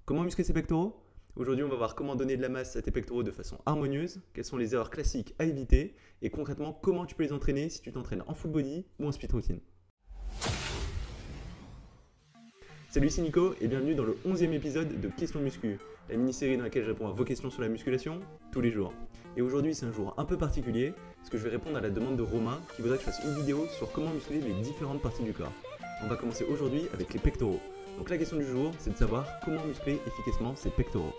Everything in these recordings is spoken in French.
Comment muscler ses pectoraux? Aujourd'hui, on va voir comment donner de la masse à tes pectoraux de façon harmonieuse, quelles sont les erreurs classiques à éviter et concrètement comment tu peux les entraîner si tu t'entraînes en full body ou en split routine. Salut, c'est Nico et bienvenue dans le 11e épisode de Questions Muscu, la mini-série dans laquelle je réponds à vos questions sur la musculation tous les jours. Et aujourd'hui, c'est un jour un peu particulier parce que je vais répondre à la demande de Romain qui voudrait que je fasse une vidéo sur comment muscler les différentes parties du corps. On va commencer aujourd'hui avec les pectoraux. Donc la question du jour, c'est de savoir comment muscler efficacement ses pectoraux.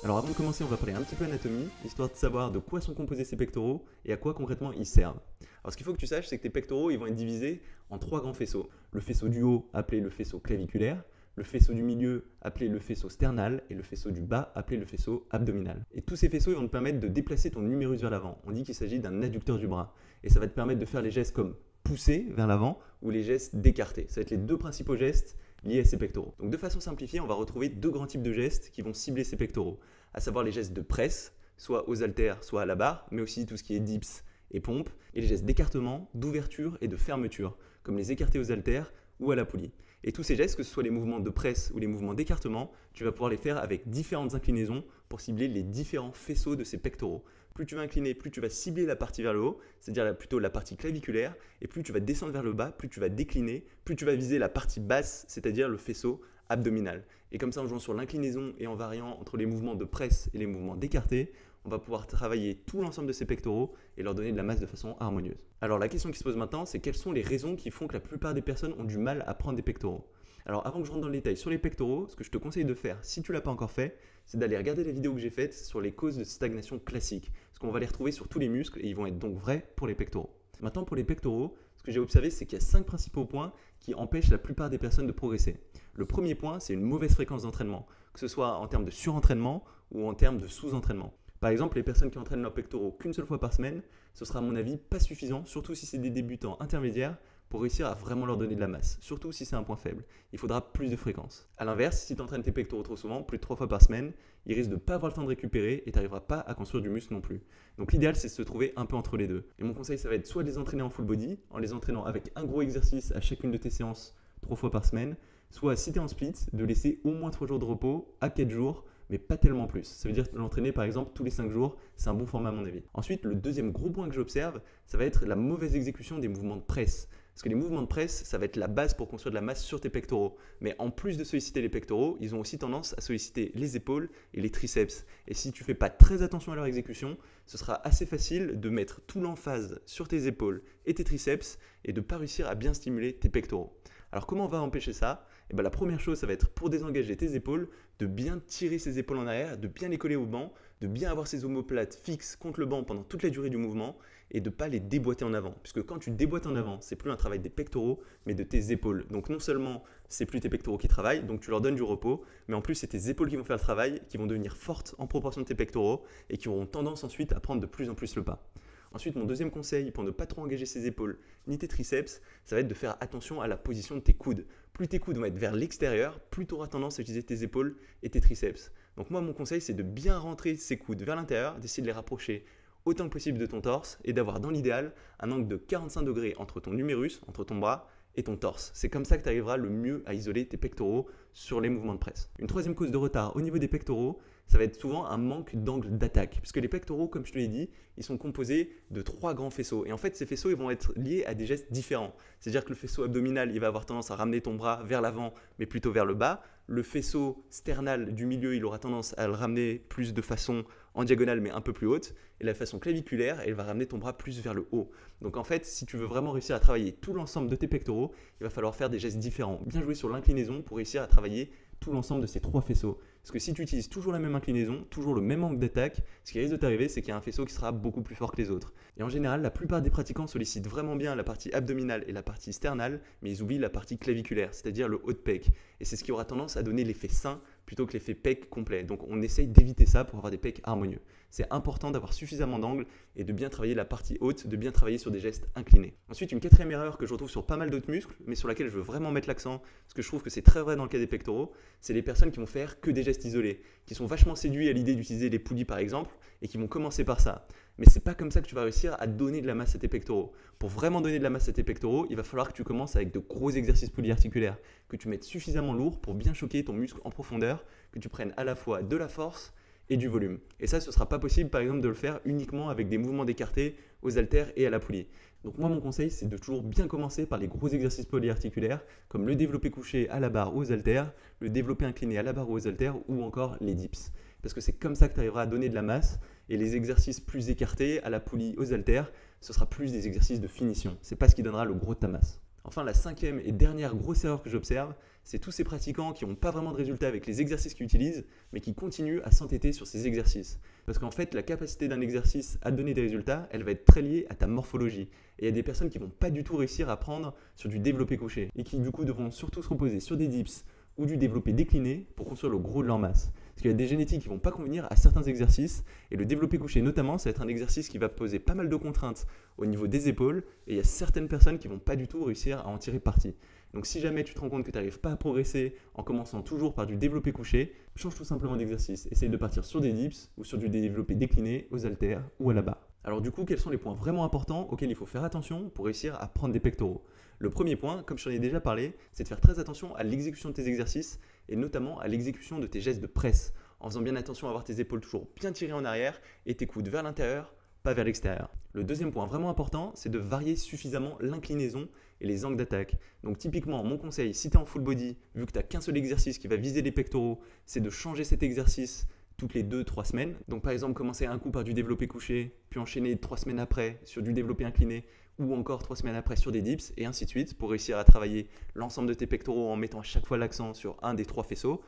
Alors avant de commencer, on va parler un petit peu anatomie, histoire de savoir de quoi sont composés ces pectoraux et à quoi concrètement ils servent. Alors ce qu'il faut que tu saches, c'est que tes pectoraux ils vont être divisés en trois grands faisceaux. Le faisceau du haut, appelé le faisceau claviculaire, le faisceau du milieu, appelé le faisceau sternal, et le faisceau du bas, appelé le faisceau abdominal. Et tous ces faisceaux ils vont te permettre de déplacer ton numérus vers l'avant. On dit qu'il s'agit d'un adducteur du bras. Et ça va te permettre de faire les gestes comme pousser vers l'avant ou les gestes d'écarter. Ça va être les deux principaux gestes liés à ces pectoraux. Donc de façon simplifiée, on va retrouver deux grands types de gestes qui vont cibler ces pectoraux, à savoir les gestes de presse, soit aux haltères, soit à la barre, mais aussi tout ce qui est dips et pompe, et les gestes d'écartement, d'ouverture et de fermeture, comme les écartés aux haltères ou à la poulie. Et tous ces gestes, que ce soit les mouvements de presse ou les mouvements d'écartement, tu vas pouvoir les faire avec différentes inclinaisons pour cibler les différents faisceaux de ces pectoraux. Plus tu vas incliner, plus tu vas cibler la partie vers le haut, c'est-à-dire plutôt la partie claviculaire, et plus tu vas descendre vers le bas, plus tu vas décliner, plus tu vas viser la partie basse, c'est-à-dire le faisceau abdominal. Et comme ça, en jouant sur l'inclinaison et en variant entre les mouvements de presse et les mouvements d'écarté, on va pouvoir travailler tout l'ensemble de ces pectoraux et leur donner de la masse de façon harmonieuse. Alors la question qui se pose maintenant, c'est quelles sont les raisons qui font que la plupart des personnes ont du mal à prendre des pectoraux? Alors avant que je rentre dans le détail sur les pectoraux, ce que je te conseille de faire, si tu ne l'as pas encore fait, c'est d'aller regarder les vidéos que j'ai faites sur les causes de stagnation classiques, parce qu'on va les retrouver sur tous les muscles et ils vont être donc vrais pour les pectoraux. Maintenant pour les pectoraux, ce que j'ai observé, c'est qu'il y a 5 principaux points qui empêchent la plupart des personnes de progresser. Le premier point, c'est une mauvaise fréquence d'entraînement, que ce soit en termes de surentraînement ou en termes de sous-entraînement. Par exemple, les personnes qui entraînent leurs pectoraux qu'une seule fois par semaine, ce sera à mon avis pas suffisant, surtout si c'est des débutants intermédiaires, pour réussir à vraiment leur donner de la masse, surtout si c'est un point faible. Il faudra plus de fréquence. A l'inverse, si tu entraînes tes pectoraux trop souvent, plus de 3 fois par semaine, ils risquent de ne pas avoir le temps de récupérer et tu n'arriveras pas à construire du muscle non plus. Donc l'idéal, c'est de se trouver un peu entre les deux. Et mon conseil, ça va être soit de les entraîner en full body, en les entraînant avec un gros exercice à chacune de tes séances 3 fois par semaine, soit si tu es en split, de laisser au moins 3 jours de repos à 4 jours, mais pas tellement plus. Ça veut dire l'entraîner par exemple tous les 5 jours, c'est un bon format à mon avis. Ensuite, le deuxième gros point que j'observe, ça va être la mauvaise exécution des mouvements de presse. Parce que les mouvements de presse, ça va être la base pour construire de la masse sur tes pectoraux. Mais en plus de solliciter les pectoraux, ils ont aussi tendance à solliciter les épaules et les triceps. Et si tu ne fais pas très attention à leur exécution, ce sera assez facile de mettre tout l'emphase sur tes épaules et tes triceps et de ne pas réussir à bien stimuler tes pectoraux. Alors comment on va empêcher ça? La première chose, ça va être pour désengager tes épaules, de bien tirer ces épaules en arrière, de bien les coller au banc, de bien avoir ces omoplates fixes contre le banc pendant toute la durée du mouvement et de ne pas les déboîter en avant. Puisque quand tu déboîtes en avant, c'est plus un travail des pectoraux, mais de tes épaules. Donc non seulement c'est plus tes pectoraux qui travaillent, donc tu leur donnes du repos, mais en plus c'est tes épaules qui vont faire le travail, qui vont devenir fortes en proportion de tes pectoraux et qui auront tendance ensuite à prendre de plus en plus le pas. Ensuite, mon deuxième conseil pour ne pas trop engager ses épaules ni tes triceps, ça va être de faire attention à la position de tes coudes. Plus tes coudes vont être vers l'extérieur, plus tu auras tendance à utiliser tes épaules et tes triceps. Donc moi, mon conseil, c'est de bien rentrer ces coudes vers l'intérieur, d'essayer de les rapprocher autant que possible de ton torse et d'avoir dans l'idéal un angle de 45 degrés entre ton numérus, entre ton bras et ton torse. C'est comme ça que tu arriveras le mieux à isoler tes pectoraux sur les mouvements de presse. Une troisième cause de retard au niveau des pectoraux, ça va être souvent un manque d'angle d'attaque. Puisque les pectoraux, comme je te l'ai dit, ils sont composés de 3 grands faisceaux. Et en fait, ces faisceaux ils vont être liés à des gestes différents. C'est-à-dire que le faisceau abdominal, il va avoir tendance à ramener ton bras vers l'avant, mais plutôt vers le bas. Le faisceau sternal du milieu, il aura tendance à le ramener plus de façon en diagonale, mais un peu plus haute. Et la façon claviculaire, elle va ramener ton bras plus vers le haut. Donc en fait, si tu veux vraiment réussir à travailler tout l'ensemble de tes pectoraux, il va falloir faire des gestes différents. Bien jouer sur l'inclinaison pour réussir à travailler tout l'ensemble de ces 3 faisceaux. Parce que si tu utilises toujours la même inclinaison, toujours le même angle d'attaque, ce qui risque de t'arriver, c'est qu'il y a un faisceau qui sera beaucoup plus fort que les autres. Et en général, la plupart des pratiquants sollicitent vraiment bien la partie abdominale et la partie sternale, mais ils oublient la partie claviculaire, c'est-à-dire le haut de pec. Et c'est ce qui aura tendance à donner l'effet sain plutôt que l'effet pec complet. Donc on essaye d'éviter ça pour avoir des pecs harmonieux. C'est important d'avoir suffisamment d'angle et de bien travailler la partie haute, de bien travailler sur des gestes inclinés. Ensuite, une quatrième erreur que je retrouve sur pas mal d'autres muscles, mais sur laquelle je veux vraiment mettre l'accent, parce que je trouve que c'est très vrai dans le cas des pectoraux, c'est les personnes qui vont faire que des gestes isolés, qui sont vachement séduits à l'idée d'utiliser les poulies par exemple, et qui vont commencer par ça. Mais c'est pas comme ça que tu vas réussir à donner de la masse à tes pectoraux. Pour vraiment donner de la masse à tes pectoraux, il va falloir que tu commences avec de gros exercices polyarticulaires, que tu mettes suffisamment lourd pour bien choquer ton muscle en profondeur, que tu prennes à la fois de la force et du volume. Et ça, ce ne sera pas possible par exemple de le faire uniquement avec des mouvements d'écarté aux haltères et à la poulie. Donc moi, mon conseil, c'est de toujours bien commencer par les gros exercices polyarticulaires, comme le développé couché à la barre ou aux haltères, le développé incliné à la barre ou aux haltères, ou encore les dips. Parce que c'est comme ça que tu arriveras à donner de la masse, et les exercices plus écartés à la poulie, aux haltères, ce sera plus des exercices de finition. C'est pas ce qui donnera le gros de ta masse. Enfin, la cinquième et dernière grosse erreur que j'observe, c'est tous ces pratiquants qui n'ont pas vraiment de résultats avec les exercices qu'ils utilisent, mais qui continuent à s'entêter sur ces exercices. Parce qu'en fait, la capacité d'un exercice à donner des résultats, elle va être très liée à ta morphologie. Et il y a des personnes qui ne vont pas du tout réussir à prendre sur du développé couché, et qui du coup devront surtout se reposer sur des dips ou du développé décliné pour construire le gros de leur masse. Parce qu'il y a des génétiques qui ne vont pas convenir à certains exercices, et le développé couché notamment, ça va être un exercice qui va poser pas mal de contraintes au niveau des épaules, et il y a certaines personnes qui ne vont pas du tout réussir à en tirer parti. Donc si jamais tu te rends compte que tu n'arrives pas à progresser en commençant toujours par du développé couché, change tout simplement d'exercice. Essaye de partir sur des dips ou sur du développé décliné aux haltères ou à la barre. Alors du coup, quels sont les points vraiment importants auxquels il faut faire attention pour réussir à prendre des pectoraux? Le premier point, comme je t'en ai déjà parlé, c'est de faire très attention à l'exécution de tes exercices et notamment à l'exécution de tes gestes de presse, en faisant bien attention à avoir tes épaules toujours bien tirées en arrière et tes coudes vers l'intérieur, pas vers l'extérieur. Le deuxième point vraiment important, c'est de varier suffisamment l'inclinaison et les angles d'attaque. Donc typiquement, mon conseil, si tu es en full body, vu que tu n'as qu'un seul exercice qui va viser les pectoraux, c'est de changer cet exercice toutes les 2-3 semaines. Donc par exemple, commencer un coup par du développé couché, puis enchaîner 3 semaines après sur du développé incliné, ou encore 3 semaines après sur des dips, et ainsi de suite, pour réussir à travailler l'ensemble de tes pectoraux en mettant à chaque fois l'accent sur un des 3 faisceaux.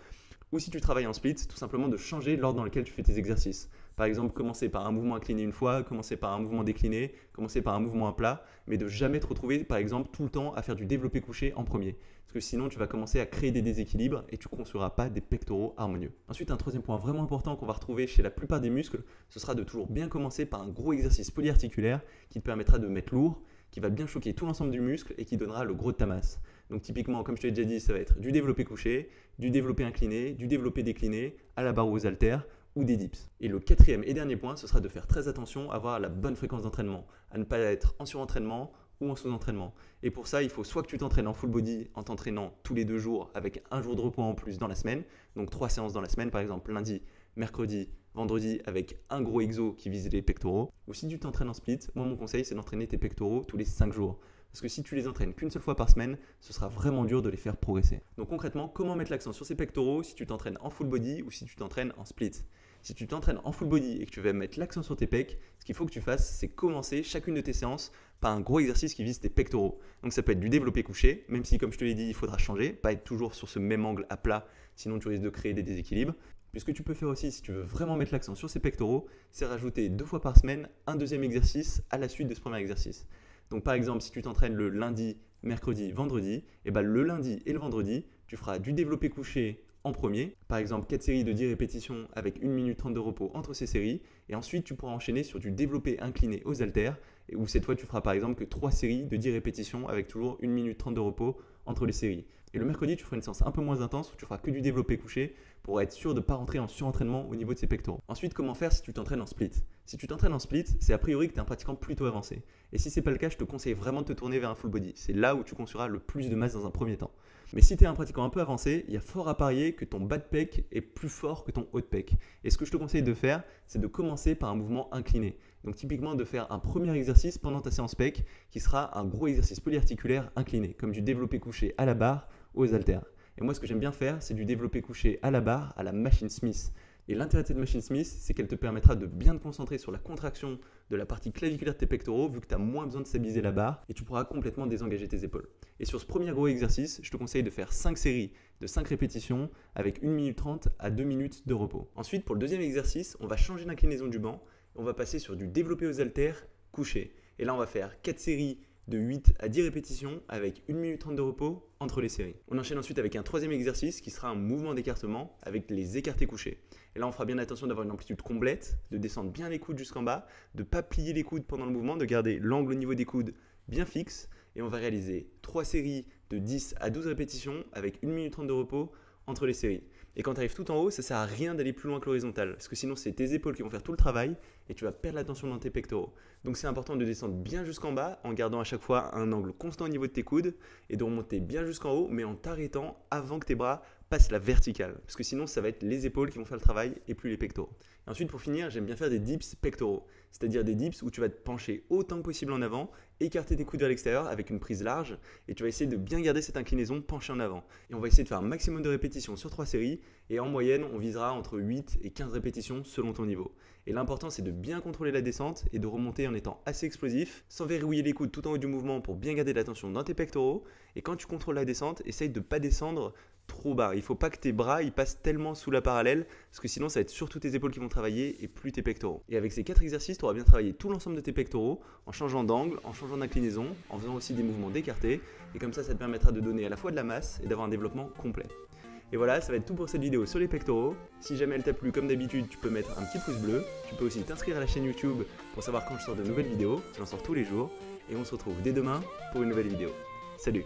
Ou si tu travailles en split, tout simplement de changer l'ordre dans lequel tu fais tes exercices. Par exemple, commencer par un mouvement incliné une fois, commencer par un mouvement décliné, commencer par un mouvement à plat, mais de jamais te retrouver, par exemple, tout le temps à faire du développé couché en premier. Parce que sinon, tu vas commencer à créer des déséquilibres et tu ne construiras pas des pectoraux harmonieux. Ensuite, un troisième point vraiment important qu'on va retrouver chez la plupart des muscles, ce sera de toujours bien commencer par un gros exercice polyarticulaire qui te permettra de mettre lourd, qui va bien choquer tout l'ensemble du muscle et qui donnera le gros de ta masse. Donc typiquement, comme je te l'ai déjà dit, ça va être du développé couché, du développé incliné, du développé décliné, à la barre ou aux haltères, ou des dips. Et le quatrième et dernier point, ce sera de faire très attention à avoir la bonne fréquence d'entraînement, à ne pas être en surentraînement ou en sous-entraînement. Et pour ça, il faut soit que tu t'entraînes en full body en t'entraînant tous les 2 jours avec un jour de repos en plus dans la semaine, donc 3 séances dans la semaine par exemple, lundi, mercredi, vendredi avec un gros exo qui vise les pectoraux. Ou si tu t'entraînes en split, moi mon conseil c'est d'entraîner tes pectoraux tous les 5 jours. Parce que si tu les entraînes qu'une seule fois par semaine, ce sera vraiment dur de les faire progresser. Donc concrètement, comment mettre l'accent sur ces pectoraux si tu t'entraînes en full body ou si tu t'entraînes en split? Si tu t'entraînes en full body et que tu veux mettre l'accent sur tes pecs, ce qu'il faut que tu fasses, c'est commencer chacune de tes séances par un gros exercice qui vise tes pectoraux. Donc ça peut être du développé couché, même si comme je te l'ai dit, il faudra changer, pas être toujours sur ce même angle à plat, sinon tu risques de créer des déséquilibres. Puis ce que tu peux faire aussi si tu veux vraiment mettre l'accent sur ces pectoraux, c'est rajouter 2 fois par semaine un deuxième exercice à la suite de ce premier exercice. Donc par exemple, si tu t'entraînes le lundi, mercredi, vendredi, et ben le lundi et le vendredi, tu feras du développé couché en premier, par exemple 4 séries de 10 répétitions avec 1 minute 30 de repos entre ces séries, et ensuite tu pourras enchaîner sur du développé incliné aux haltères, où cette fois tu feras par exemple que 3 séries de 10 répétitions avec toujours 1 minute 30 de repos entre les séries. Et le mercredi, tu feras une séance un peu moins intense où tu feras que du développé couché pour être sûr de ne pas rentrer en surentraînement au niveau de ses pectoraux. Ensuite, comment faire si tu t'entraînes en split? Si tu t'entraînes en split, c'est a priori que tu es un pratiquant plutôt avancé. Et si ce n'est pas le cas, je te conseille vraiment de te tourner vers un full body. C'est là où tu construiras le plus de masse dans un premier temps. Mais si tu es un pratiquant un peu avancé, il y a fort à parier que ton bas de pec est plus fort que ton haut de pec. Et ce que je te conseille de faire, c'est de commencer par un mouvement incliné. Donc typiquement de faire un premier exercice pendant ta séance pec qui sera un gros exercice polyarticulaire incliné, comme du développé couché à la barre ou aux haltères. Et moi, ce que j'aime bien faire, c'est du développé couché à la barre, à la machine Smith. Et l'intérêt de cette machine Smith, c'est qu'elle te permettra de bien te concentrer sur la contraction de la partie claviculaire de tes pectoraux, vu que tu as moins besoin de stabiliser la barre, et tu pourras complètement désengager tes épaules. Et sur ce premier gros exercice, je te conseille de faire 5 séries de 5 répétitions avec 1 minute 30 à 2 minutes de repos. Ensuite, pour le deuxième exercice, on va changer l'inclinaison du banc. On va passer sur du développé aux haltères couché. Et là, on va faire 4 séries de 8 à 10 répétitions avec 1 minute 30 de repos entre les séries. On enchaîne ensuite avec un troisième exercice qui sera un mouvement d'écartement avec les écartés couchés. Et là, on fera bien attention d'avoir une amplitude complète, de descendre bien les coudes jusqu'en bas, de ne pas plier les coudes pendant le mouvement, de garder l'angle au niveau des coudes bien fixe. Et on va réaliser 3 séries de 10 à 12 répétitions avec 1 minute 30 de repos entre les séries. Et quand tu arrives tout en haut, ça sert à rien d'aller plus loin que l'horizontale, parce que sinon c'est tes épaules qui vont faire tout le travail et tu vas perdre la tension dans tes pectoraux. Donc c'est important de descendre bien jusqu'en bas en gardant à chaque fois un angle constant au niveau de tes coudes et de remonter bien jusqu'en haut, mais en t'arrêtant avant que tes bras passent la verticale, parce que sinon ça va être les épaules qui vont faire le travail et plus les pectoraux. Et ensuite pour finir, j'aime bien faire des dips pectoraux, c'est-à-dire des dips où tu vas te pencher autant que possible en avant, écarter tes coudes vers l'extérieur avec une prise large et tu vas essayer de bien garder cette inclinaison penchée en avant. Et on va essayer de faire un maximum de répétitions sur 3 séries et en moyenne on visera entre 8 et 15 répétitions selon ton niveau. Et l'important c'est de bien contrôler la descente et de remonter en étant assez explosif, sans verrouiller les coudes tout en haut du mouvement pour bien garder la tension dans tes pectoraux. Et quand tu contrôles la descente, essaye de ne pas descendre trop bas. Il ne faut pas que tes bras ils passent tellement sous la parallèle, parce que sinon ça va être surtout tes épaules qui vont travailler et plus tes pectoraux. Et avec ces 4 exercices, tu auras bien travaillé tout l'ensemble de tes pectoraux en changeant d'angle, en changeant d'inclinaison, en faisant aussi des mouvements d'écarté. Et comme ça te permettra de donner à la fois de la masse et d'avoir un développement complet. Et voilà, ça va être tout pour cette vidéo sur les pectoraux. Si jamais elle t'a plu, comme d'habitude, tu peux mettre un petit pouce bleu. Tu peux aussi t'inscrire à la chaîne YouTube pour savoir quand je sors de nouvelles vidéos. J'en sors tous les jours. Et on se retrouve dès demain pour une nouvelle vidéo. Salut!